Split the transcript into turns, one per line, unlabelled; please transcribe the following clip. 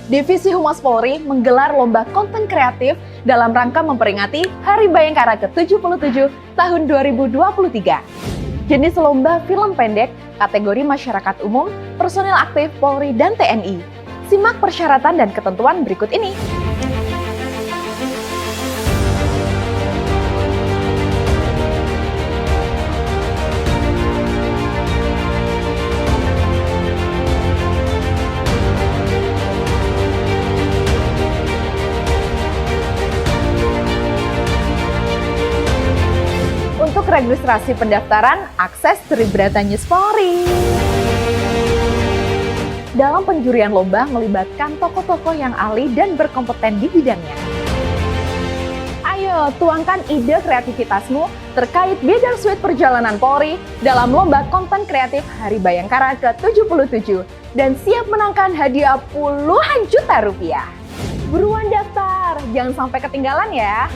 Divisi Humas Polri menggelar lomba konten kreatif dalam rangka memperingati Hari Bayangkara ke-77 tahun 2023. Jenis lomba film pendek, kategori masyarakat umum, personil aktif Polri dan TNI. Simak persyaratan dan ketentuan berikut ini. Untuk registrasi pendaftaran, akses Tribrata News Polri. Dalam penjurian lomba melibatkan tokoh-tokoh yang ahli dan berkompeten di bidangnya. Ayo, tuangkan ide kreativitasmu terkait bittersweet perjalanan Polri dalam lomba konten kreatif Hari Bayangkara ke-77 dan siap menangkan hadiah puluhan juta rupiah. Buruan daftar, jangan sampai ketinggalan ya.